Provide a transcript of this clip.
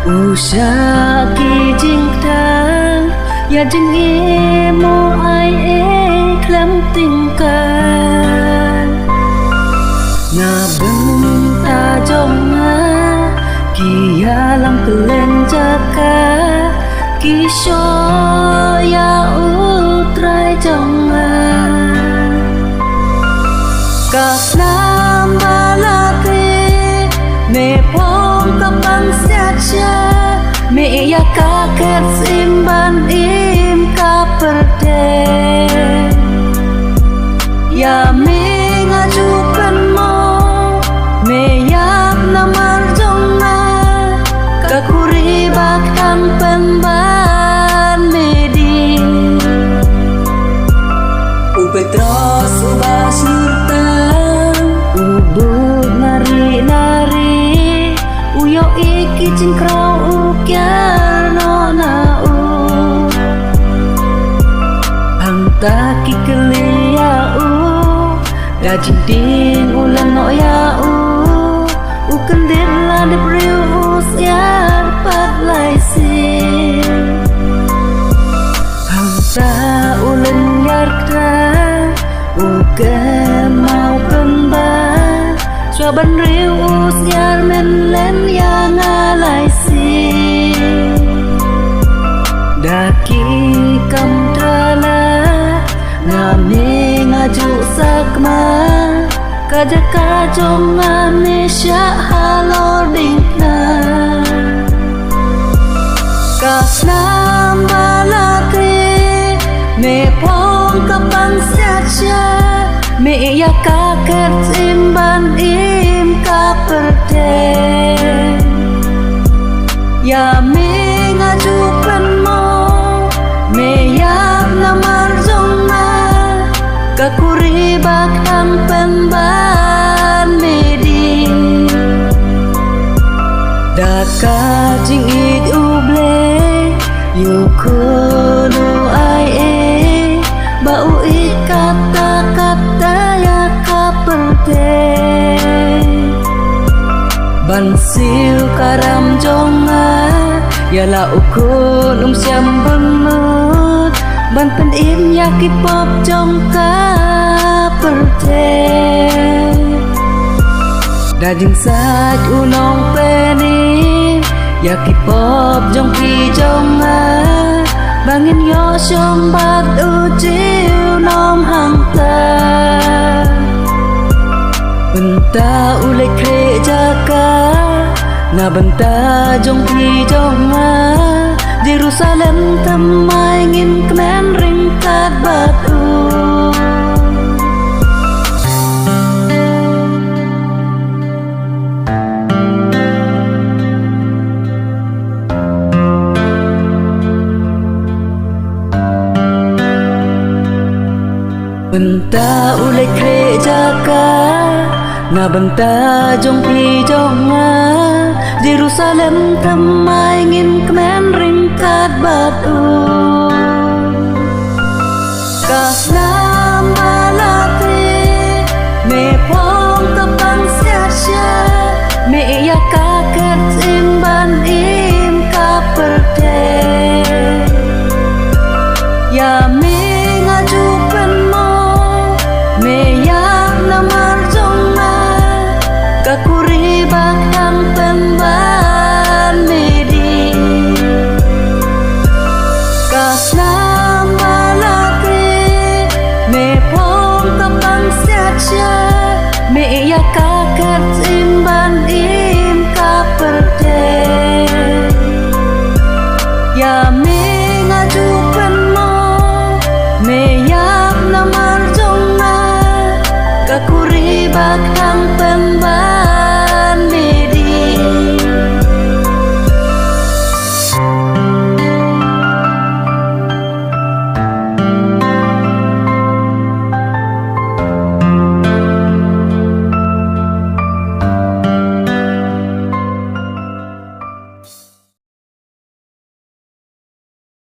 Usah ki jing tang ya jing e mo ai e klam tingkan na ben ta jong na ki ya lam kelen jaka ki sho ya utrai jong na các nam balate me phong kapang saja me ya kaket simban im ka perde ya me ngajukan mo me yap namar jongna kakuri bakang pemban medi ubetros ubasurta ubud nari-nari uyo iki cingkrau ukyar no na u hangta ki kelia u dajing ding ulan no ya u kendir la de brius yar pat lai si hangta ulan yar kra u ke mau kemba Soban riu usiar men len yang alai si Daki kam trala ngame ngaju sakma Kaja kajong ngame syak halor dingna Kasnam balate me pong kapang saja me ya kaket simban im ka perde ya me ngajukan mo me ya namar jongna kakuri bakang pemban medi daka jing id uble yukudu ai e bau kata-kata ya kaperte bansil karam jonga ya la ukun siam benut ban pen im ya kipop jong kaperte dajing saj unong peni ya kipop jong ki jonga bangin yo sombat ujiu nom hangta benta ule kre jaka na benta jong pi jonga Jerusalem tamai ngin kmen ringkat batu Benta ule kre jaka na benta jong pi jonga Jerusalem tamai ngin kmen ringkat batu kasnam balate me pong kapang saja me ya kaket simban im ka perde ya me ngajukan mo me ya namar jongna kakuri bakang pemban medi kasnam balate me pong kapang saja me ya kaket simban im ka perde ya